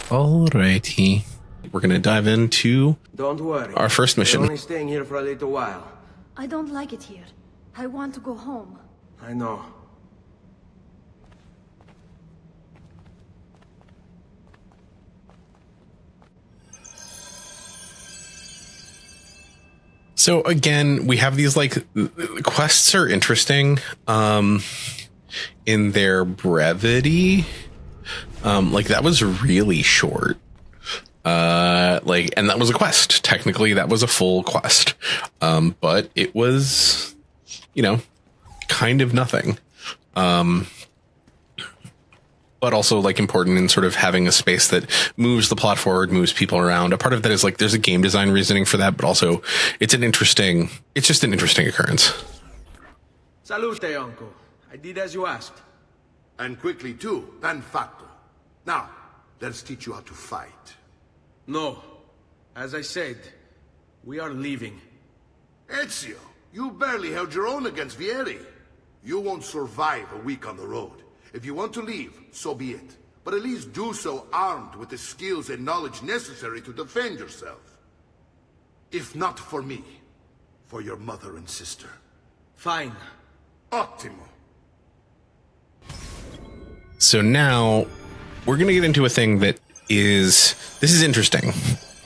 Alrighty. We're going to dive into Don't worry. our first mission. We're only staying here for a little while. I don't like it here. I want to go home. I know. So again, we have these like quests are interesting in their brevity. Like that was really short. And that was a quest. Technically, that was a full quest. But it was, kind of nothing. But also like important in sort of having a space that moves the plot forward, moves people around. A part of that is like there's a game design reasoning for that, but also it's just an interesting occurrence. Salute, uncle. I did as you asked. And quickly too, and fatto. Now, let's teach you how to fight. No. As I said, we are leaving. Ezio, you barely held your own against Vieri. You won't survive a week on the road. If you want to leave, so be it. But at least do so armed with the skills and knowledge necessary to defend yourself. If not for me, for your mother and sister. Fine. Ottimo. So now we're going to get into a thing this is interesting.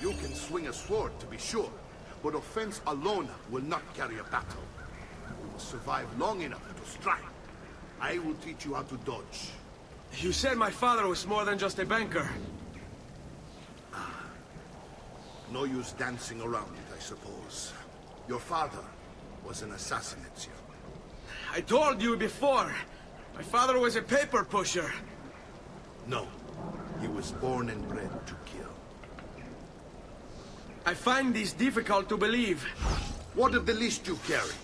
You can swing a sword, to be sure, but offense alone will not carry a battle. You must survive long enough to strike. I will teach you how to dodge. You said my father was more than just a banker. No use dancing around it, I suppose. Your father was an assassin, Ezio. I told you before. My father was a paper pusher. No, he was born and bred to kill. I find this difficult to believe. What of the list you carry?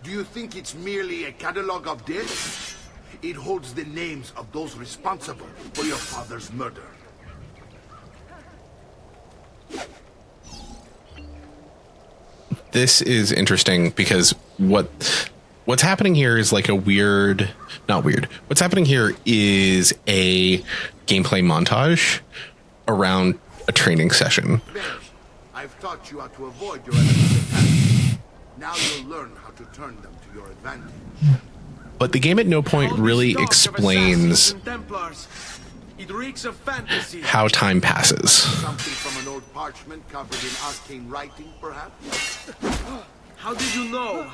Do you think it's merely a catalog of deaths? It holds the names of those responsible for your father's murder. This is interesting because what's happening here is like What's happening here is a gameplay montage around a training session. I've taught you how to avoid your enemy's attacks. Now you'll learn how to turn them to your advantage. But the game at no point really explains It reeks of fantasy. how time passes. Something from an old parchment covered in arcane writing, perhaps? How did you know?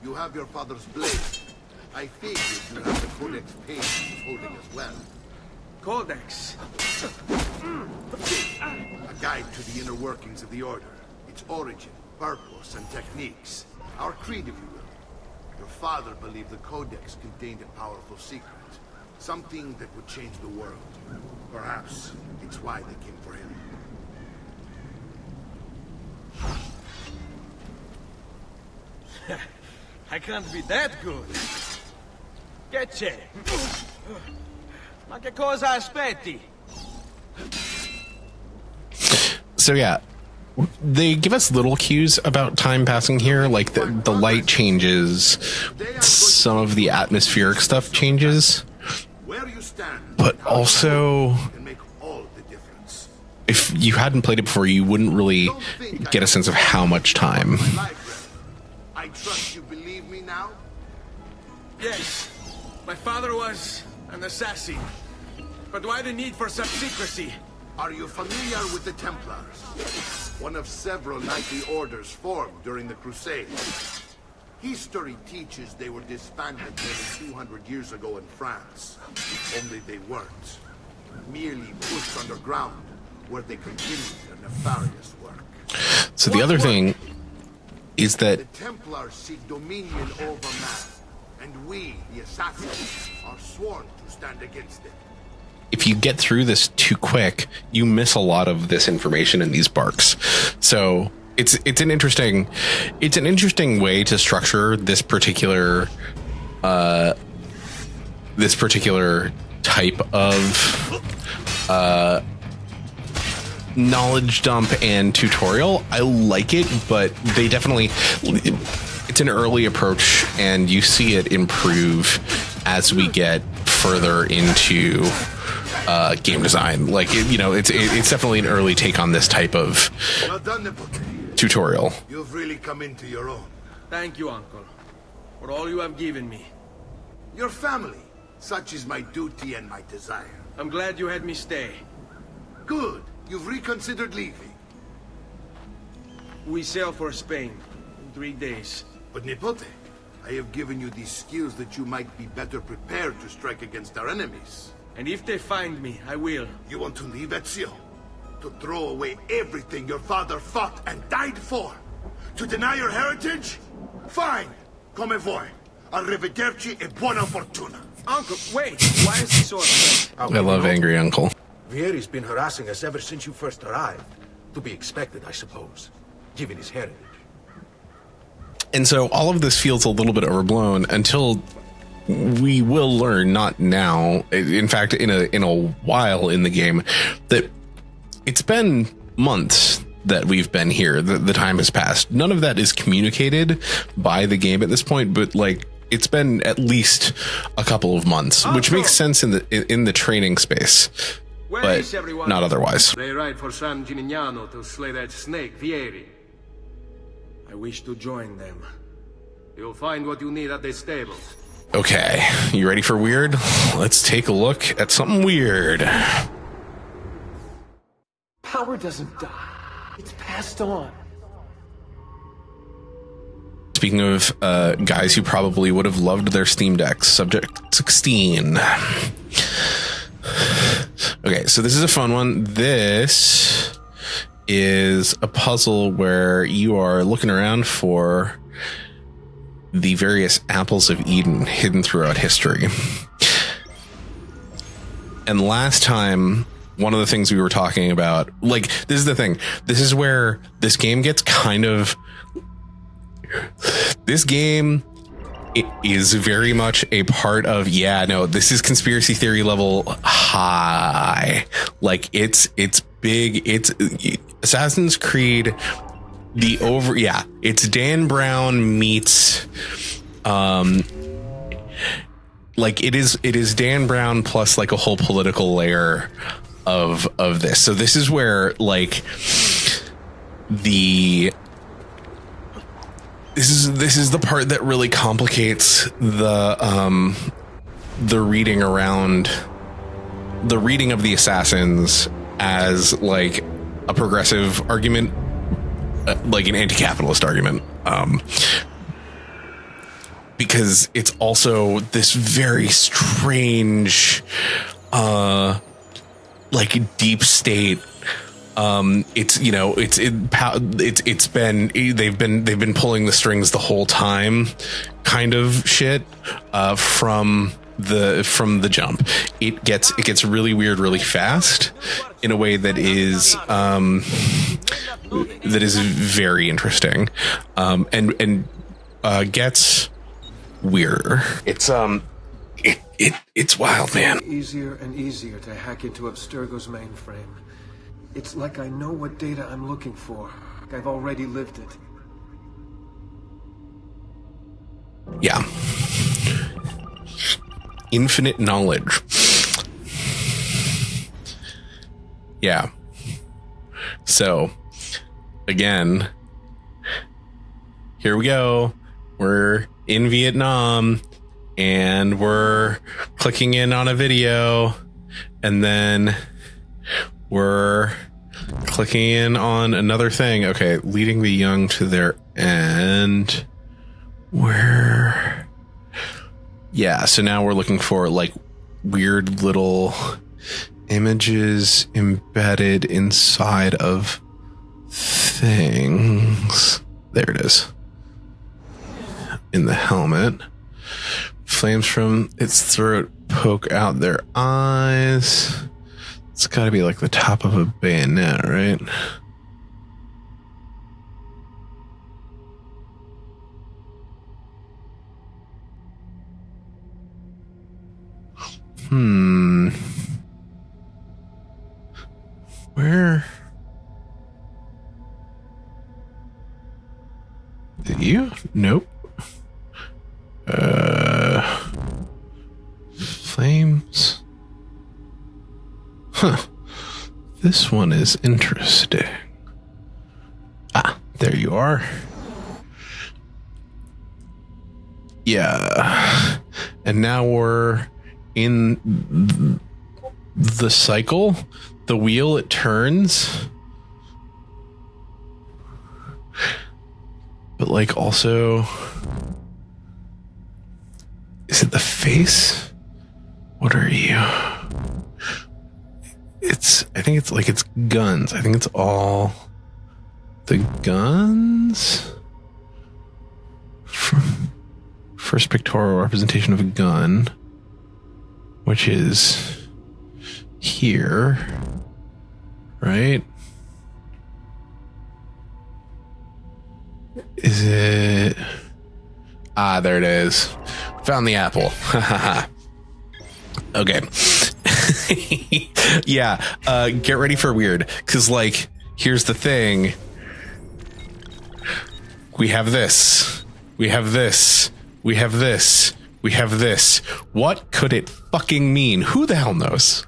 You have your father's blade. I figured you have the codex page he's holding as well. Codex. A guide to the inner workings of the Order. Its origin, purpose, and techniques. Our creed, if you will. Your father believed the Codex contained a powerful secret. Something that would change the world. Perhaps it's why they came for him. I can't be that good. Che c'è? Ma che cosa aspetti? So yeah, they give us little cues about time passing here, like the light changes, some of the atmospheric stuff changes, Where you stand, but also can make all the difference. if you hadn't played it before, you wouldn't really get a sense of how much time. Library. I trust you believe me now? Yes. My father was an assassin. But why the need for such secrecy? Are you familiar with the Templars? One of several knightly orders formed during the Crusades. History teaches they were disbanded nearly 200 years ago in France. Only they weren't. Merely pushed underground, where they continued their nefarious work. So the other thing is that The Templars seek dominion over man, and we, the assassins, are sworn to stand against it. if you get through this too quick, you miss a lot of this information in these barks. So it's an interesting way to structure this particular type of knowledge dump and tutorial. I like it, but they definitely, it's an early approach, and you see it improve as we get further into game design. Like, it's definitely an early take on this type of Well done, DePazzi. tutorial. You've really come into your own. Thank you, Uncle, for all you have given me. Your family. Such is my duty and my desire. I'm glad you had me stay. Good. You've reconsidered leaving. We sail for Spain in 3 days. But Nipote, I have given you these skills that you might be better prepared to strike against our enemies. And if they find me, I will. You want to leave Ezio? To throw away everything your father fought and died for? To deny your heritage? Fine. Come voi. Arrivederci e buona fortuna. Uncle, wait! Why is he so upset? I love Angry Uncle. Vieri's been harassing us ever since you first arrived. To be expected, I suppose, given his heritage. And so all of this feels a little bit overblown until we will learn, not now, in fact, in a while in the game, that it's been months that we've been here. The time has passed. None of that is communicated by the game at this point, but like it's been at least a couple of months, which makes sense in the training space, Where but is everyone? not otherwise. They ride for San Gimignano to slay that snake, Vieri. I wish to join them. You'll find what you need at the stables. Okay, you ready for weird? Let's take a look at something weird. Power doesn't die. It's passed on. Speaking of guys who probably would have loved their Steam Decks, Subject 16. Okay, so this is a fun one. This is a puzzle where you are looking around for the various apples of Eden hidden throughout history. And last time, one of the things we were talking about, like, this is the thing. This is where this game gets kind of... This game is very much a part of, this is conspiracy theory level high. Like, it's big. It's Assassin's Creed... it's Dan Brown meets like it is Dan Brown plus like a whole political layer of this. So this is where like this is the part that really complicates the reading around the reading of the Assassins as like a progressive argument, like an anti-capitalist argument, because it's also this very strange, like deep state. They've been pulling the strings the whole time, kind of shit, from the jump. It gets really weird really fast in a way that is very interesting, and gets weirder. It's wild, man. Easier and easier to hack into Abstergo's mainframe. It's like I know what data I'm looking for. Like I've already lived it. Yeah. Infinite knowledge. Yeah. So, again, here we go. We're in Vietnam and we're clicking in on a video, and then we're clicking in on another thing. Okay, leading the young to their end. Yeah, so now we're looking for like weird little images embedded inside of things. There it is. In the helmet. Flames from its throat poke out their eyes. It's got to be like the top of a bayonet, right? Where? Did you? Nope. Flame. This one is interesting. Ah, there you are. Yeah. And now we're in the cycle. The wheel, it turns. But like also... Is it the face? What are you? I think it's like it's guns. I think it's all the guns. First pictorial representation of a gun, which is here, right? Is it? Ah, there it is. Found the apple. Okay. Yeah, get ready for weird, because like here's the thing. We have this, we have this, we have this, we have this. What could it fucking mean? Who the hell knows?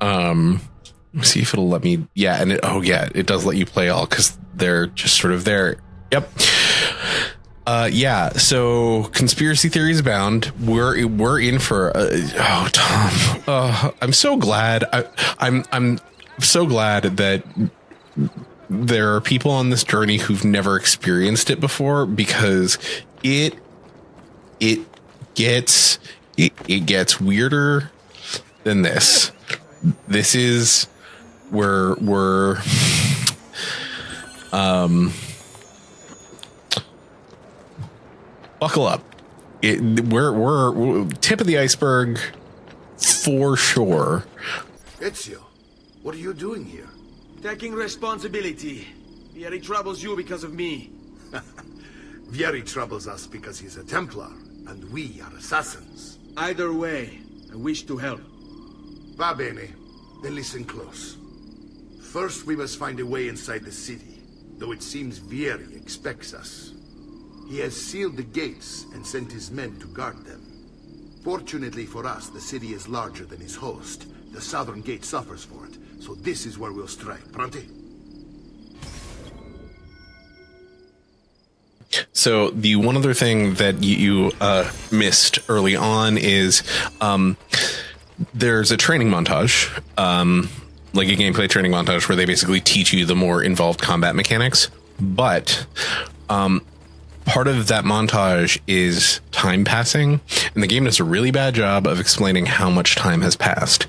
Let's see if it'll let me. Yeah, and it does let you play all, because they're just sort of there. Yep. Yeah, so conspiracy theories abound. We're in for Tom. I'm so glad. I'm so glad that there are people on this journey who've never experienced it before, because it gets weirder than this. This is where we're buckle up. We're tip of the iceberg for sure. Ezio, what are you doing here? Taking responsibility. Vieri troubles you because of me. Vieri troubles us because he's a Templar, and we are assassins. Either way, I wish to help. Va bene. Then listen close. First, we must find a way inside the city, though it seems Vieri expects us. He has sealed the gates and sent his men to guard them. Fortunately for us, the city is larger than his host. The southern gate suffers for it, so this is where we'll strike. Pronti? So the one other thing that you missed early on is there's a training montage, like a gameplay training montage where they basically teach you the more involved combat mechanics. But part of that montage is time passing, and the game does a really bad job of explaining how much time has passed.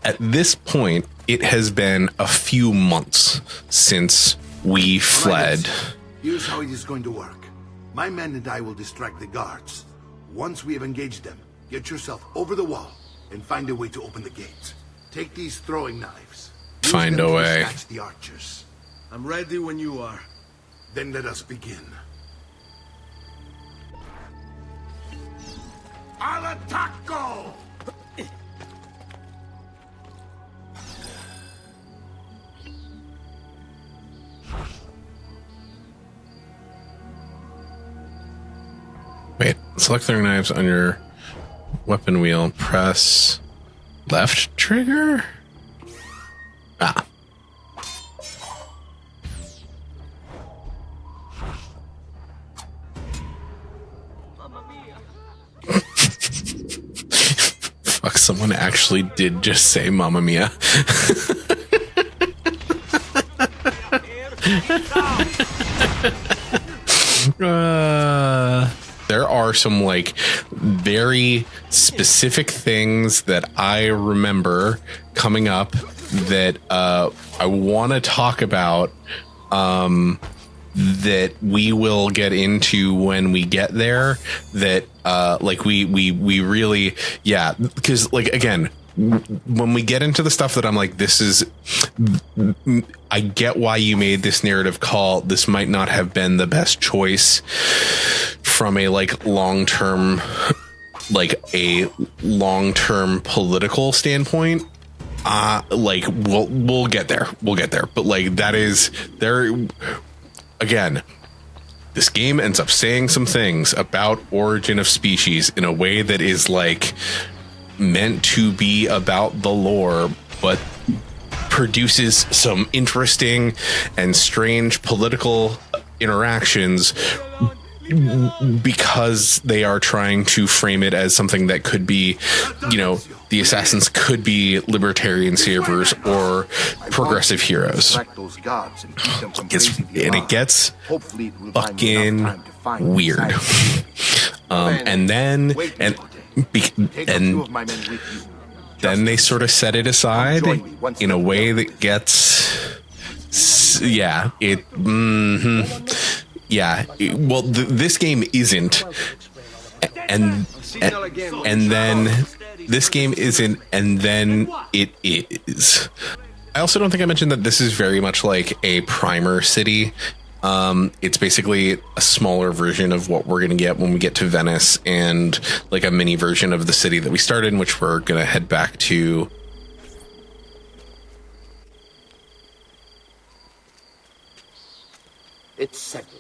At this point, it has been a few months since we fled. Here's how it is going to work. My men and I will distract the guards. Once we have engaged them, get yourself over the wall and find a way to open the gates. Take these throwing knives. Use Find them a to way. dispatch the archers. I'm ready when you are. Then let us begin. Al attacco! Wait, select throwing knives on your weapon wheel. Press left trigger. Ah. Fuck, someone actually did just say Mamma Mia. There are some like very specific things that I remember coming up that I want to talk about, that we will get into when we get there, that like we really, yeah, because like again, when we get into the stuff that I'm like, this is, I get why you made this narrative call. This might not have been the best choice from a like long-term political standpoint. Like we'll get there, but like that is there again. This game ends up saying some things about Origin of Species in a way that is like meant to be about the lore, but produces some interesting and strange political interactions because they are trying to frame it as something that could be, you know, the assassins could be libertarian savers or progressive heroes. It gets fucking weird. And then they sort of set it aside in a way that gets, this game isn't, and then this game isn't, and then it is. I also don't think I mentioned that this is very much like a primer city. It's basically a smaller version of what we're going to get when we get to Venice, and like a mini version of the city that we started in, which we're going to head back to. It's settled.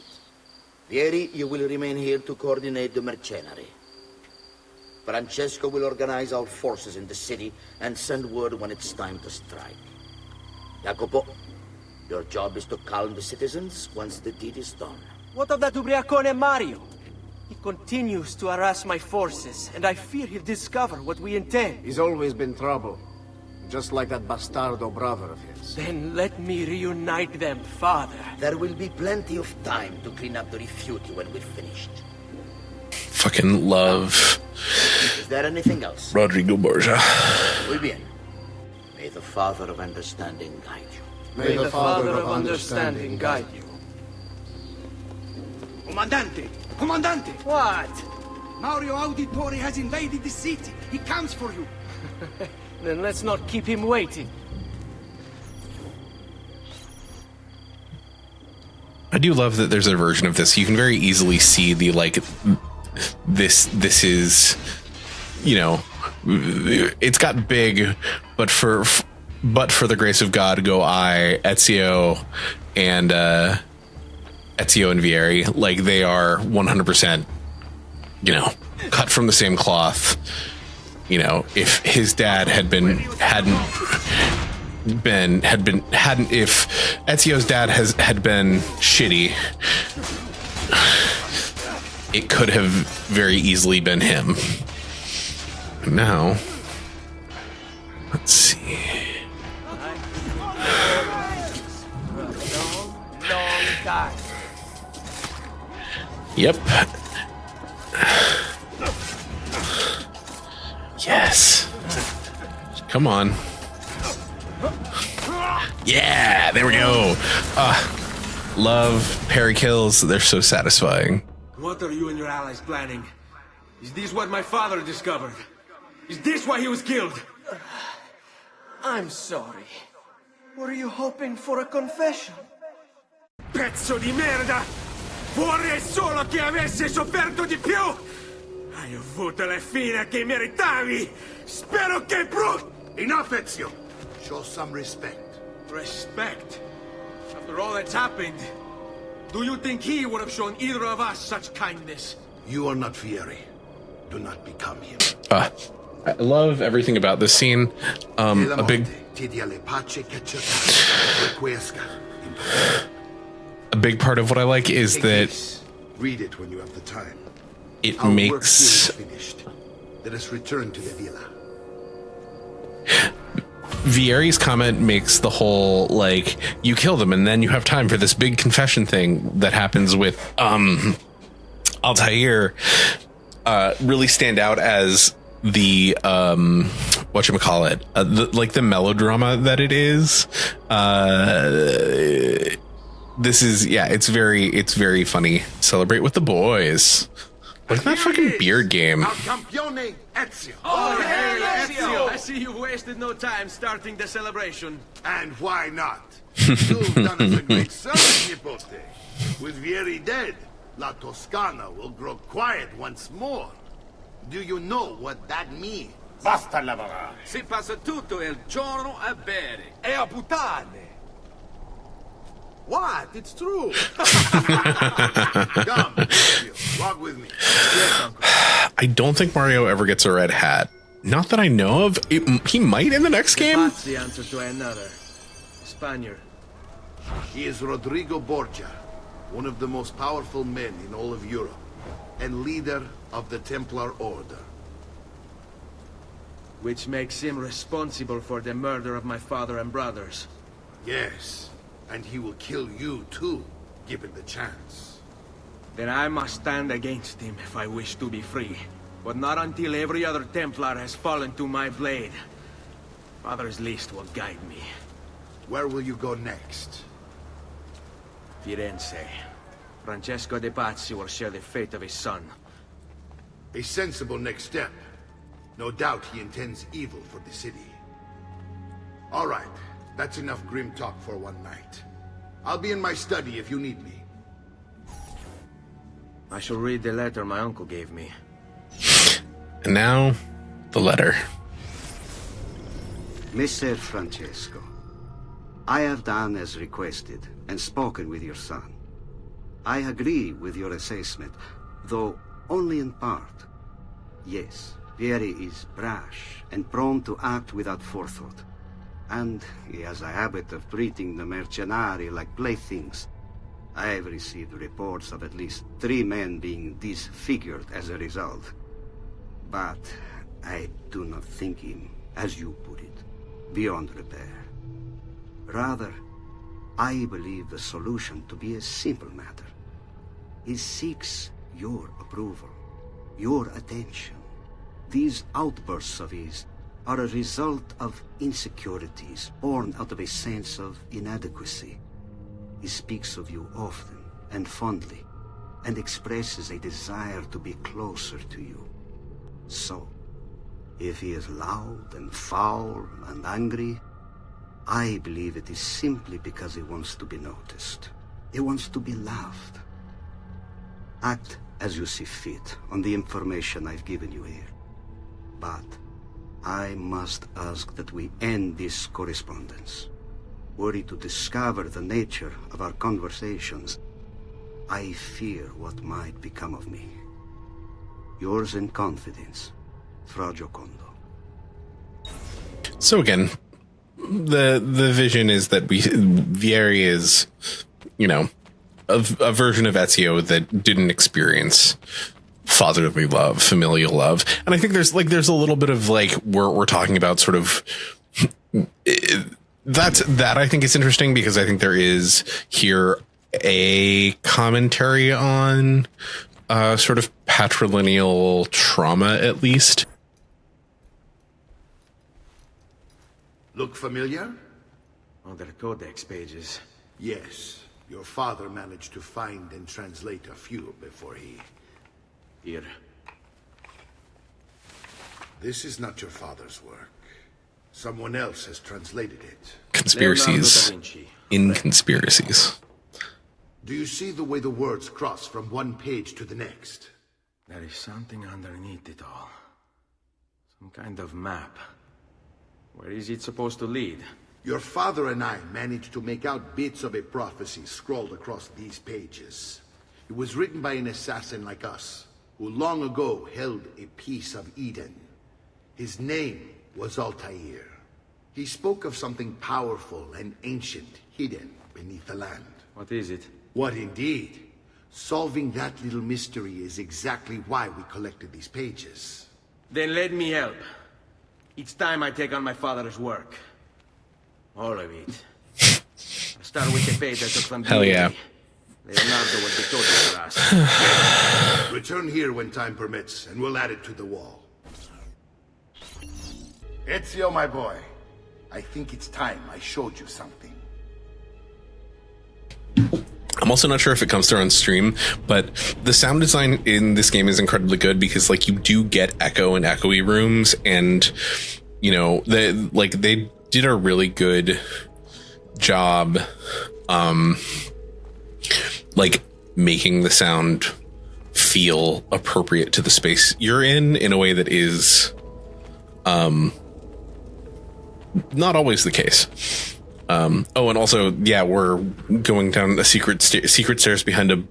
Vieri, you will remain here to coordinate the mercenary. Francesco will organize our forces in the city and send word when it's time to strike. Jacopo, your job is to calm the citizens once the deed is done. What of that ubriacone Mario? He continues to harass my forces, and I fear he'll discover what we intend. He's always been trouble. Just like that bastardo brother of his. Then let me reunite them, father. There will be plenty of time to clean up the refuge when we're finished. Fucking love. Is there anything else? Rodrigo Borgia. Muy bien. May the Father of Understanding guide you. May the Father of Understanding guide you. Comandante! Comandante! What? Mario Auditore has invaded the city. He comes for you. Then let's not keep him waiting. I do love that there's a version of this. You can very easily see the, like, this is, you know, it's got big, but for the grace of God go I, Ezio and Vieri, like they are 100%, you know, cut from the same cloth. You know, if his dad if Ezio's dad had been shitty, it could have very easily been him. Now, let's see. Long time. Yep. Yes. Come on. Yeah, there we go. Love parry kills. They're so satisfying. What are you and your allies planning? Is this what my father discovered? Is this why he was killed? I'm sorry. Were you hoping for a confession? Pezzo di merda! Vorrei solo che avesse sofferto di più! Hai avuto la fine che meritavi! Spero che Enough, Ezio! Show some respect. Respect? After all that's happened, do you think he would have shown either of us such kindness? You are not Vieri. Do not become him. I love everything about this scene. A big part of what I like is that read it when you have the time. It Our makes work here is finished. Let us return to the villa. Vieri's comment makes the whole, like, you kill them and then you have time for this big confession thing that happens with Altair really stand out as the whatchamacallit, the melodrama that it is. This is, yeah, it's very funny. Celebrate with the boys. Look at that fucking beard game. Oh, hey, Ezio! I see you wasted no time starting the celebration. And why not? You've done us a great service, Nipote. With Vieri dead, La Toscana will grow quiet once more. Do you know what that means? Basta lavorare. Si passa tutto il giorno a bere. E a puttane. What? It's true. Come, walk with me. I don't think Mario ever gets a red hat. Not that I know of. He might in the next game. DePazzi answer to another. Spaniard. He is Rodrigo Borgia, one of the most powerful men in all of Europe, and leader of the Templar Order. Which makes him responsible for the murder of my father and brothers. Yes, and he will kill you too, given the chance. Then I must stand against him if I wish to be free. But not until every other Templar has fallen to my blade. Father's list will guide me. Where will you go next? Firenze. Francesco DePazzi will share the fate of his son. A sensible next step. No doubt he intends evil for the city. All right, that's enough grim talk for one night. I'll be in my study if you need me. I shall read the letter my uncle gave me. And now, the letter. Messer Francesco, I have done as requested and spoken with your son. I agree with your assessment, though only in part. Yes, Vieri is brash and prone to act without forethought. And he has a habit of treating the mercenari like playthings. I have received reports of at least 3 men being disfigured as a result. But I do not think him, as you put it, beyond repair. Rather, I believe the solution to be a simple matter. He seeks your approval, your attention. These outbursts of his are a result of insecurities born out of a sense of inadequacy. He speaks of you often and fondly, and expresses a desire to be closer to you. So, if he is loud and foul and angry, I believe it is simply because he wants to be noticed. He wants to be loved. Act as you see fit on the information I've given you here. But I must ask that we end this correspondence. Were he to discover the nature of our conversations, I fear what might become of me. Yours in confidence, Fra Giocondo. So again, the vision is that Vieri is, you know, a version of Ezio that didn't experience fatherly love, familial love. And I think there's a little bit of like we're talking about sort of that I think is interesting, because I think there is here a commentary on sort of patrilineal trauma, at least. Look familiar? On their codex pages. Yes. Your father managed to find and translate a few before he... Here. This is not your father's work. Someone else has translated it. Conspiracies in conspiracies. Do you see the way the words cross from one page to the next? There is something underneath it all. Some kind of map. Where is it supposed to lead? Your father and I managed to make out bits of a prophecy scrawled across these pages. It was written by an assassin like us, who long ago held a piece of Eden. His name was Altair. He spoke of something powerful and ancient hidden beneath the land. What is it? What indeed? Solving that little mystery is exactly why we collected these pages. Then let me help. It's time I take on my father's work. All of it. I'll start with the page I took from Hell yeah. Leonardo will be told for us. Return here when time permits, and we'll add it to the wall. Ezio, my boy. I think it's time I showed you something. I'm also not sure if it comes through on stream, but the sound design in this game is incredibly good, because like you do get echo and echoey rooms, and you know, they did a really good job like making the sound feel appropriate to the space you're in a way that is not always the case. Oh, and also, yeah, we're going down a secret stairs behind a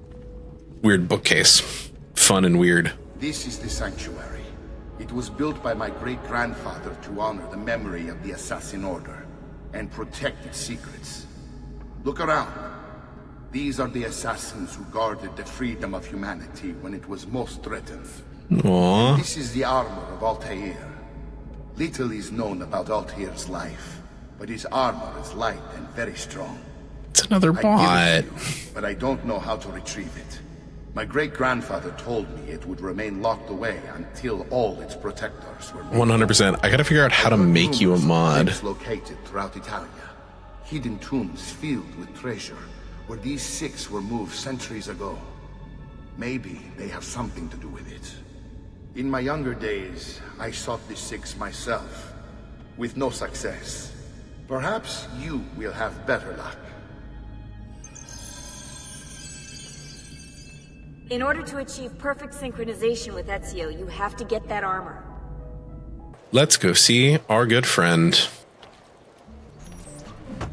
weird bookcase. Fun and weird. This is the sanctuary. It was built by my great-grandfather to honor the memory of the Assassin Order. and protect its secrets. Look around. These are the assassins who guarded the freedom of humanity when it was most threatened. Aww. This is the armor of Altair. Little is known about Altair's life, but his armor is light and very strong. It's another I bot. give it to you, but I don't know how to retrieve it. My great-grandfather told me it would remain locked away until all its protectors were 100%. I gotta figure out how to make you a mod. It's located throughout Italia. Hidden tombs filled with treasure, where these 6 were moved centuries ago. Maybe they have something to do with it. In my younger days, I sought the 6 myself, with no success. Perhaps you will have better luck. In order to achieve perfect synchronization with Ezio, you have to get that armor. Let's go see our good friend.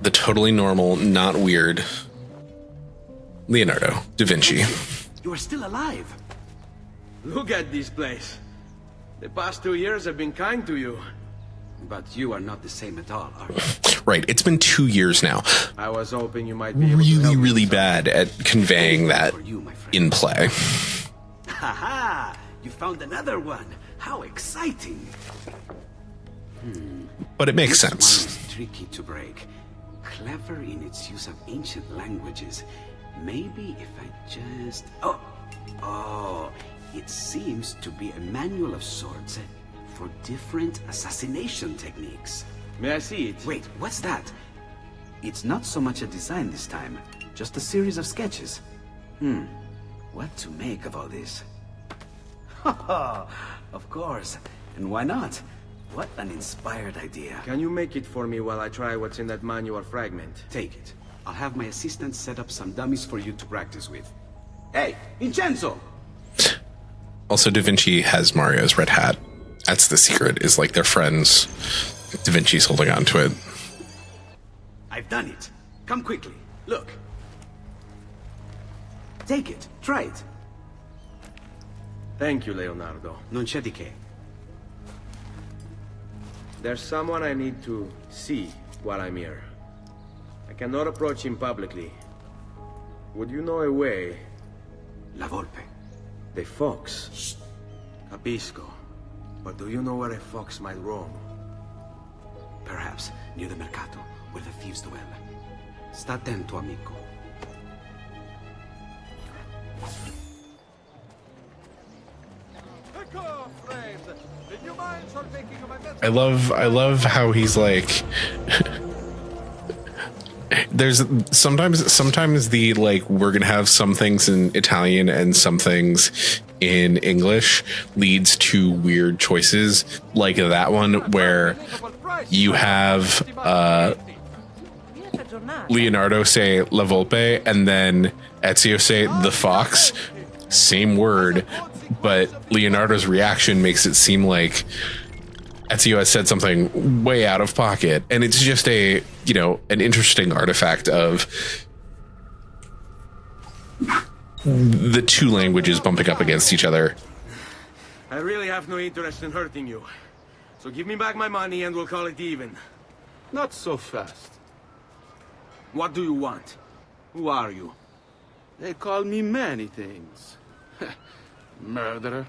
The totally normal, not weird Leonardo da Vinci. You are still alive. Look at this place. The past 2 years have been kind to you. But you are not the same at all, are you? Right, it's been 2 years now. I was hoping you might be able to help Really, me really some- bad at conveying that For you, my friend. in play. Haha! You found another one. How exciting! But it makes This sense. one is tricky to break. Clever in its use of ancient languages. Maybe if I just... Oh, it seems to be a manual of sorts for different assassination techniques. May I see it? Wait, what's that? It's not so much a design this time, just a series of sketches. What to make of all this? Of course, and why not? What an inspired idea. Can you make it for me while I try what's in that manual fragment? Take it. I'll have my assistant set up some dummies for you to practice with. Hey, Vincenzo! Also, Da Vinci has Mario's red hat. That's the secret, is like they're friends. Da Vinci's holding on to it. I've done it. Come quickly. Look. Take it. Try it. Thank you, Leonardo. Non c'è di che. There's someone I need to see while I'm here. I cannot approach him publicly. Would you know a way? La Volpe. The fox. Shh. Capisco. But do you know where a fox might roam? Perhaps near the mercato, where the thieves dwell. Sta attento, amico. I love how he's like there's sometimes the like we're gonna have some things in Italian and some things in English leads to weird choices like that one where you have Leonardo say La Volpe and then Ezio say the fox, same word, but Leonardo's reaction makes it seem like Ezio has said something way out of pocket, and it's just an interesting artifact of the two languages bumping up against each other. I really have no interest in hurting you. So give me back my money and we'll call it even. Not so fast. What do you want? Who are you? They call me many things. Murderer,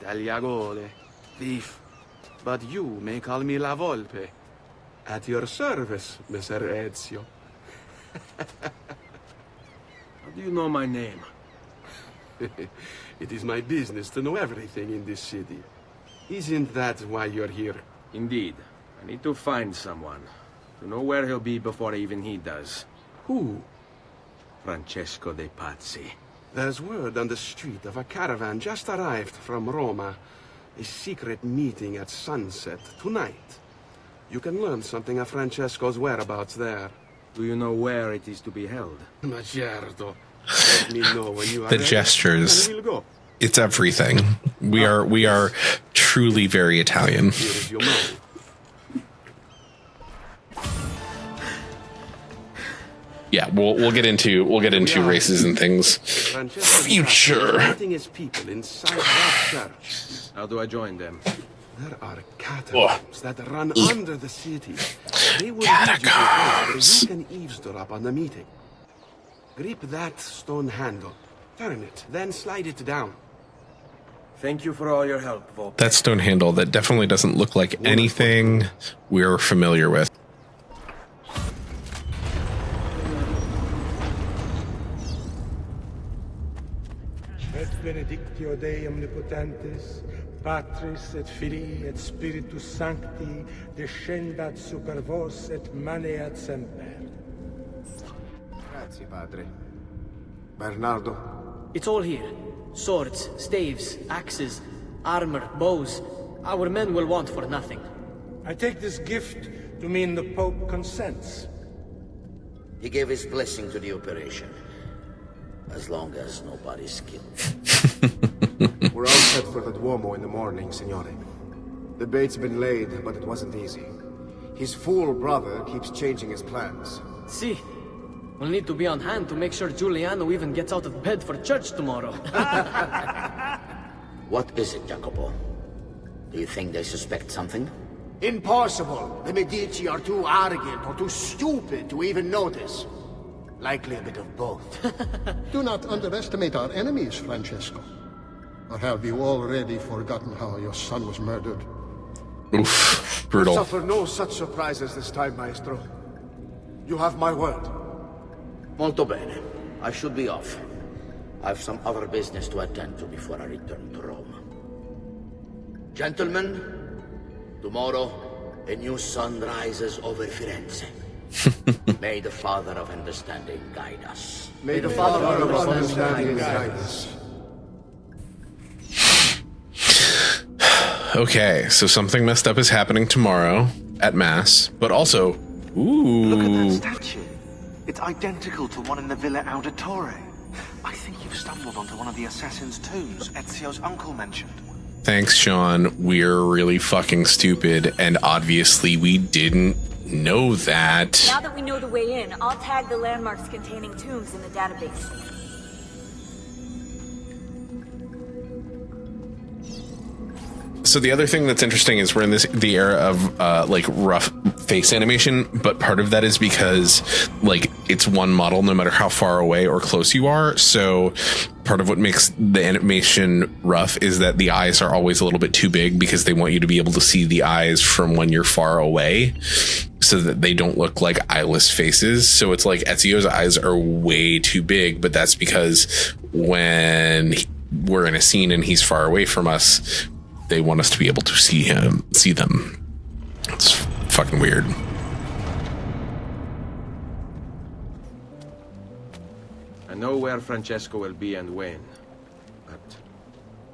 tagliagole, thief. But you may call me La Volpe. At your service, Messer Ezio. How do you know my name? It is my business to know everything in this city. Isn't that why you're here? Indeed. I need to find someone. To know where he'll be before even he does. Who? Francesco DePazzi. There's word on the street of a caravan just arrived from Roma. A secret meeting at sunset tonight. You can learn something of Francesco's whereabouts there. Do you know where it is to be held? Ma certo. Let me know when you are The ready, gestures. and we'll go. It's everything. We are truly very Italian. Here is your money. Yeah, we'll get into races and things. Francesco Future. is meeting his people inside that church. How do I join them? There are catacombs that run under the city. They will lead you to a place where you can eavesdrop on the meeting. Grip that stone handle. Turn it, then slide it down. Thank you for all your help, Volpe. That stone handle, that definitely doesn't look like anything we're familiar with. Et benedictio Dei omnipotentis, Patris et Filii et Spiritus Sancti, descendat super vos et maneat semper. Grazie, padre. Bernardo? It's all here. Swords, staves, axes, armor, bows. Our men will want for nothing. I take this gift to mean the Pope consents. He gave his blessing to the operation. As long as nobody's killed. We're all set for the Duomo in the morning, Signore. The bait's been laid, but it wasn't easy. His fool brother keeps changing his plans. See, we'll need to be on hand to make sure Giuliano even gets out of bed for church tomorrow. What is it, Jacopo? Do you think they suspect something? Impossible! The Medici are too arrogant or too stupid to even notice. Likely a bit of both. Do not underestimate our enemies, Francesco. Or have you already forgotten how your son was murdered? Oof, brutal. Suffer no such surprises this time, Maestro. You have my word. Molto bene. I should be off. I've some other business to attend to before I return to Rome. Gentlemen, tomorrow a new sun rises over Firenze. May the Father of Understanding guide us. May the Father of Understanding guide us. Okay, so something messed up is happening tomorrow at Mass, but also, ooh. Look at that statue. It's identical to one in the Villa Auditore. I think you've stumbled onto one of the assassin's tombs Ezio's uncle mentioned. Thanks, Sean. We're really fucking stupid, and obviously we didn't know that. Now that we know the way in, I'll tag the landmarks containing tombs in the database. So the other thing that's interesting is we're in the era of like rough face animation, but part of that is because like it's one model no matter how far away or close you are. So part of what makes the animation rough is that the eyes are always a little bit too big because they want you to be able to see the eyes from when you're far away so that they don't look like eyeless faces. So it's like Ezio's eyes are way too big, but that's because when we're in a scene and he's far away from us, they want us to be able to see them. It's fucking weird. I know where Francesco will be and when, but...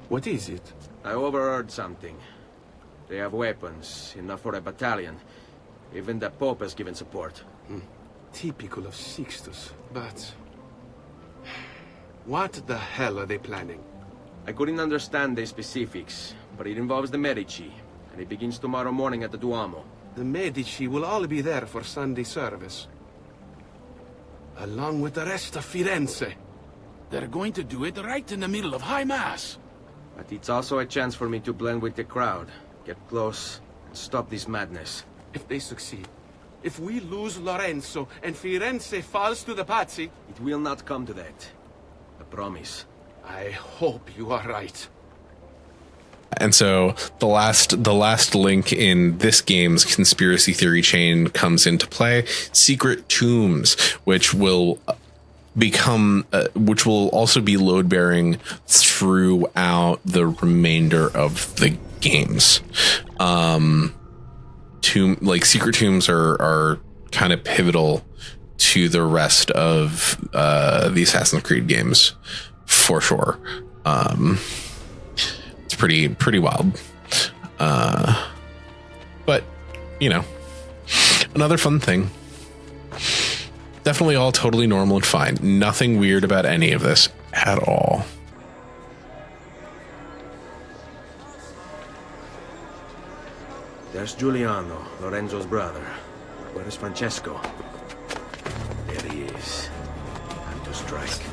What is it? I overheard something. They have weapons, enough for a battalion. Even the Pope has given support. Typical of Sixtus, but... What the hell are they planning? I couldn't understand the specifics, but it involves the Medici, and it begins tomorrow morning at the Duomo. The Medici will all be there for Sunday service. Along with the rest of Firenze. They're going to do it right in the middle of High Mass. But it's also a chance for me to blend with the crowd, get close, and stop this madness. If they succeed, if we lose Lorenzo and Firenze falls to the DePazzi... It will not come to that. I promise. I hope you are right. And so the last link in this game's conspiracy theory chain comes into play: secret tombs, which will also be load bearing throughout the remainder of the games. Secret tombs are kind of pivotal to the rest of the Assassin's Creed games, for sure. It's pretty wild. But, you know, another fun thing. Definitely all totally normal and fine. Nothing weird about any of this at all. There's Giuliano, Lorenzo's brother. Where is Francesco? There he is. Time to strike.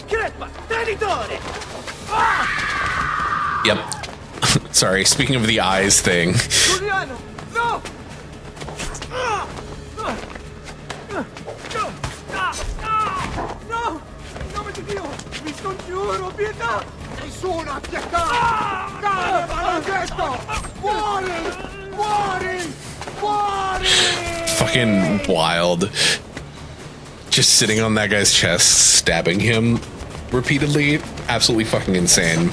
Crepa! Traditore! Yep. Sorry, speaking of the eyes thing. Giuliano, no! No! In nome di Dio! Vi scongiuro, pietà! Nessuna pietà! Cane maledetto! Muori! Muori! Muori! Fucking wild. Just sitting on that guy's chest, stabbing him repeatedly. Absolutely fucking insane.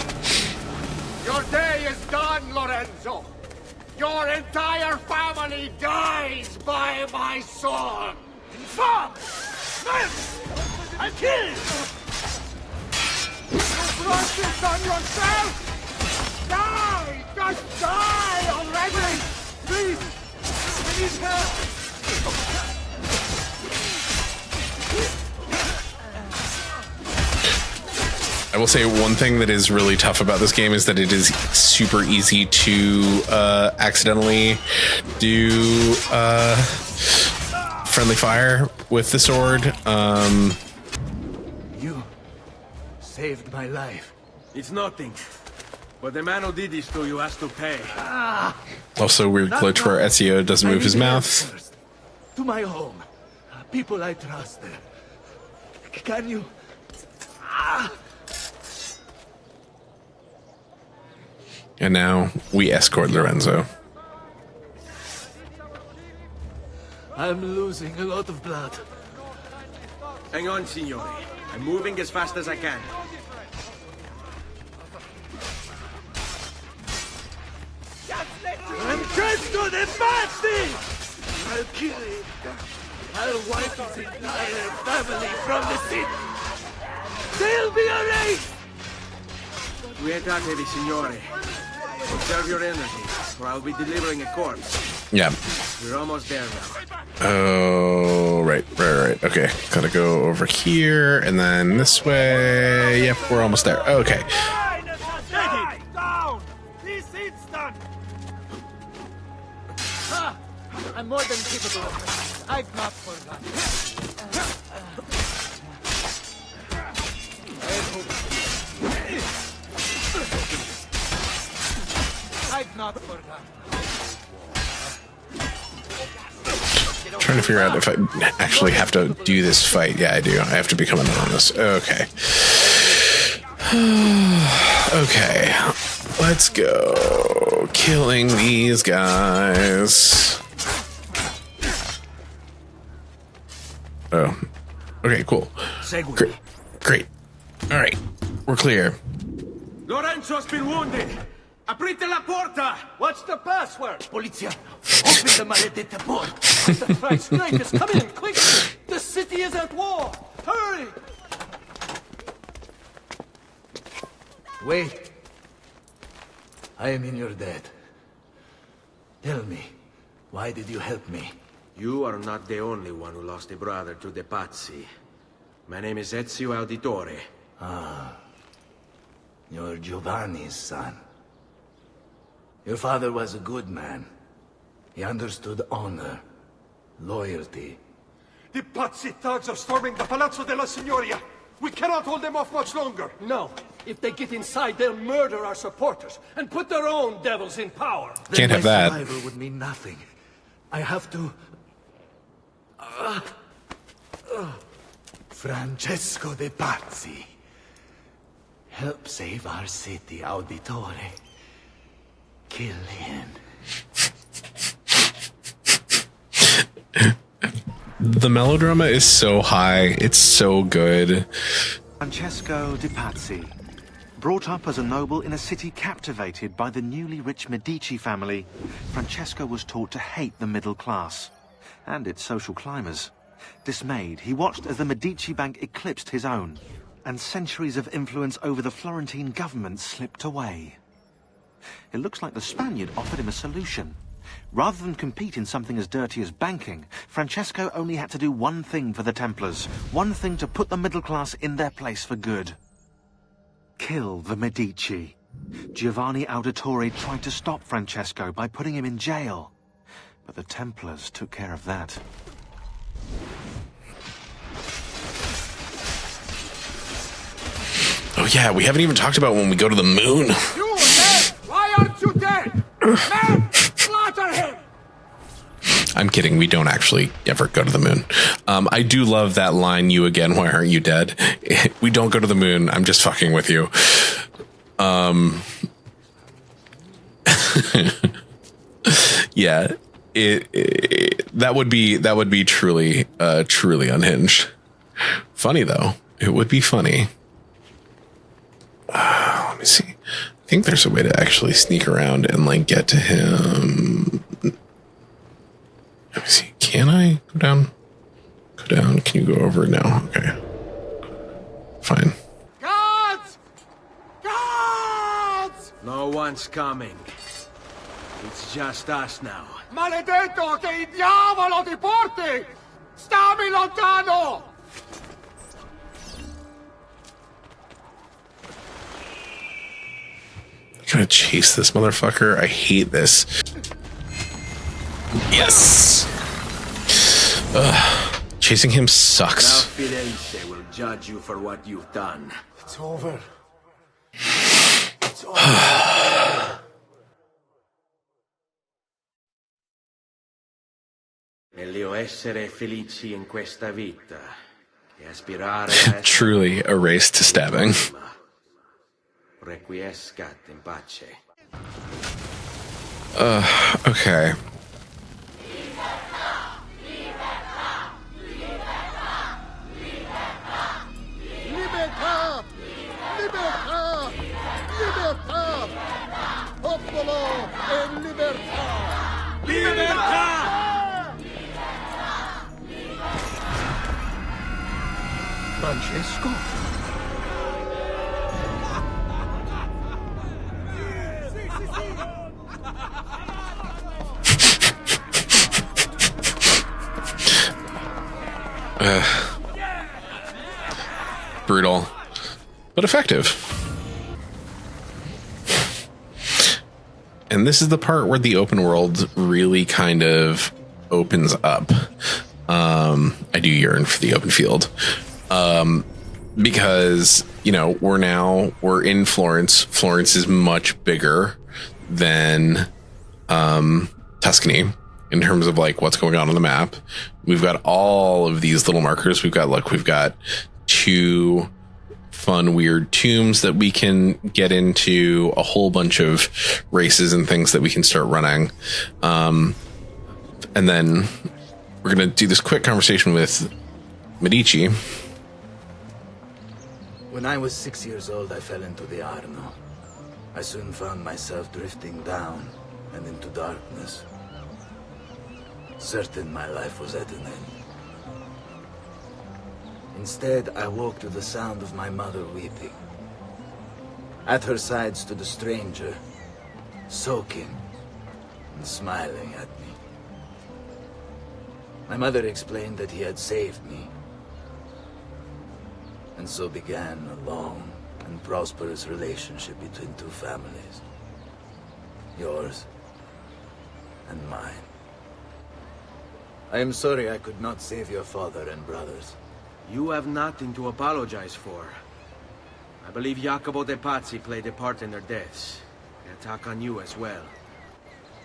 Your day is done, Lorenzo! Your entire family dies by my sword! Infam! Men! I'll kill you! You brought this on yourself! Die! Just die already! Please! I need help! I will say one thing that is really tough about this game is that it is super easy to accidentally do friendly fire with the sword. You saved my life. It's nothing. But the man who did this to you has to pay. Also, weird glitch where Ezio doesn't move his mouth. To my home. People I trust there. Can you... And now we escort Lorenzo. I'm losing a lot of blood. Hang on, signore. I'm moving as fast as I can. Francesco DePazzi! I'll kill him. I'll wipe his entire family from the city. They'll be erased! Quietate, signore. Conserve your energy, or I'll be delivering a corpse. Yeah. We're almost there now. Oh, right. Okay, gotta go over here and then this way. Yep, we're almost there. Okay. Down! This instant! I'm more than capable of this. I've not forgotten. I've not forgotten. Trying to figure out if I actually have to do this fight. Yeah, I do. I have to become anonymous. Okay. Okay. Let's go. Killing these guys. Oh. Okay, cool. Great. All right. We're clear. Lorenzo's been wounded. Aprite la porta! What's the password? Polizia, open the maledetta porta. The Christ Greatest, come in, quick! The city is at war! Hurry! Wait. I am in your debt. Tell me, why did you help me? You are not the only one who lost a brother to DePazzi. My name is Ezio Auditore. Ah. You're Giovanni's son. Your father was a good man. He understood honor, loyalty. The Pazzi thugs are storming the Palazzo della Signoria. We cannot hold them off much longer. No. If they get inside, they'll murder our supporters and put their own devils in power. Can't have that. My survival would mean nothing. I have to... Francesco DePazzi. Help save our city, Auditore. Kill him. The melodrama is so high. It's so good. Francesco DePazzi. Brought up as a noble in a city captivated by the newly rich Medici family, Francesco was taught to hate the middle class and its social climbers. Dismayed, he watched as the Medici bank eclipsed his own, and centuries of influence over the Florentine government slipped away. It looks like the Spaniard offered him a solution. Rather than compete in something as dirty as banking, Francesco only had to do one thing for the Templars, one thing to put the middle class in their place for good. Kill the Medici. Giovanni Auditore tried to stop Francesco by putting him in jail, but the Templars took care of that. Oh yeah, we haven't even talked about when we go to the moon. You, Ned! Why wants you dead! Men, slaughter him! I'm kidding. We don't actually ever go to the moon. I do love that line, "You again, why aren't you dead?" We don't go to the moon. I'm just fucking with you. Yeah, that would be truly unhinged. Funny though. It would be funny. Let me see. I think there's a way to actually sneak around and like get to him. Let me see. Can I go down? Go down. Can you go over? No. Okay. Fine. Guards! Guards! No one's coming. It's just us now. Maledetto che il diavolo ti porti! Stammi lontano! I'm gonna chase this motherfucker. I hate this. Yes. Chasing him Now sucks. Firenze will judge you for what you've done. It's over. It's over. Meglio essere felici in questa vita che aspirare a essere Truly a race to stabbing. requiescat in pace. Okay. Libertà! Libertà! Libertà! Popolo e libertà! Libertà! Francesco? Brutal, but effective. And this is the part where the open world really kind of opens up. I do yearn for the open field. Because, you know, we're in Florence. Florence is much bigger than Tuscany in terms of like what's going on the map. We've got all of these little markers. We've got 2 fun, weird tombs that we can get into, a whole bunch of races and things that we can start running. And then we're going to do this quick conversation with Medici. When I was 6 years old, I fell into the Arno. I soon found myself drifting down and into darkness. Certain my life was at an end. Instead, I woke to the sound of my mother weeping. At her side stood a stranger, soaking and smiling at me. My mother explained that he had saved me. And so began a long and prosperous relationship between 2 families. Yours and mine. I am sorry I could not save your father and brothers. You have nothing to apologize for. I believe Jacopo DePazzi played a part in their deaths. They attack on you as well.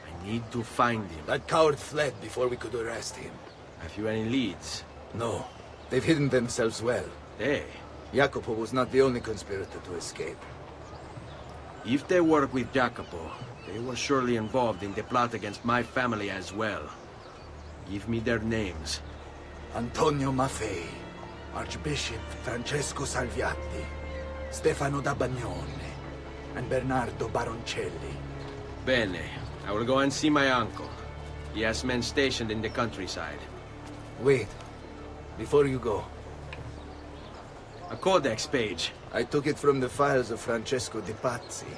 I need to find him. That coward fled before we could arrest him. Have you any leads? No. They've hidden themselves well. They? Jacopo was not the only conspirator to escape. If they work with Jacopo, they were surely involved in the plot against my family as well. Give me their names. Antonio Maffei, Archbishop Francesco Salviati, Stefano da Bagnone, and Bernardo Baroncelli. Bene. I will go and see my uncle. He has men stationed in the countryside. Wait. Before you go. A codex page. I took it from the files of Francesco DePazzi,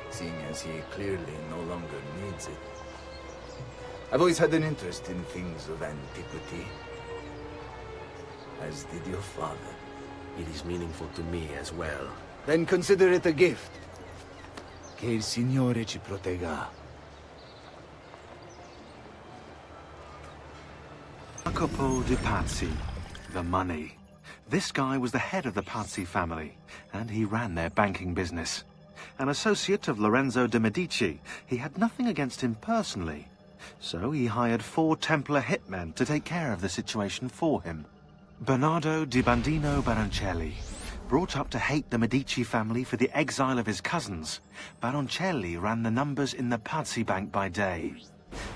seeing as he clearly no longer needs it. I've always had an interest in things of antiquity, as did your father. It is meaningful to me as well. Then consider it a gift. Che il Signore ci protegga. Jacopo DePazzi, the money. This guy was the head of the Pazzi family, and he ran their banking business. An associate of Lorenzo de' Medici, he had nothing against him personally, so he hired 4 Templar hitmen to take care of the situation for him. Bernardo di Bandino Baroncelli. Brought up to hate the Medici family for the exile of his cousins, Baroncelli ran the numbers in the DePazzi bank by day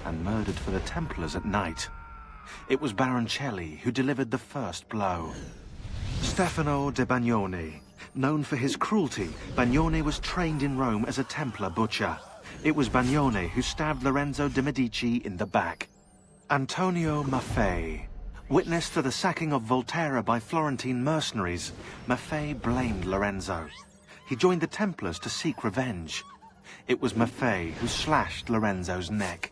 and murdered for the Templars at night. It was Baroncelli who delivered the first blow. Stefano de Bagnone. Known for his cruelty, Bagnone was trained in Rome as a Templar butcher. It was Bagnone who stabbed Lorenzo de' Medici in the back. Antonio Maffei. Witness to the sacking of Volterra by Florentine mercenaries, Maffei blamed Lorenzo. He joined the Templars to seek revenge. It was Maffei who slashed Lorenzo's neck.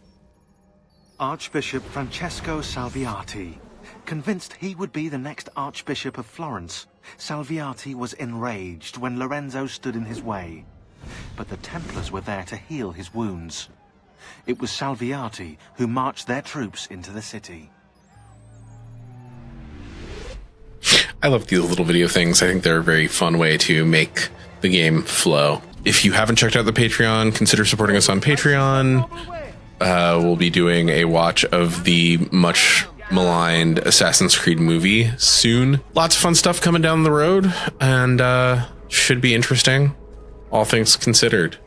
Archbishop Francesco Salviati. Convinced he would be the next Archbishop of Florence, Salviati was enraged when Lorenzo stood in his way. But the Templars were there to heal his wounds. It was Salviati who marched their troops into the city. I love these little video things. I think they're a very fun way to make the game flow. If you haven't checked out the Patreon, consider supporting us on Patreon. We'll be doing a watch of the much maligned Assassin's Creed movie soon. Lots of fun stuff coming down the road, and should be interesting, all things considered.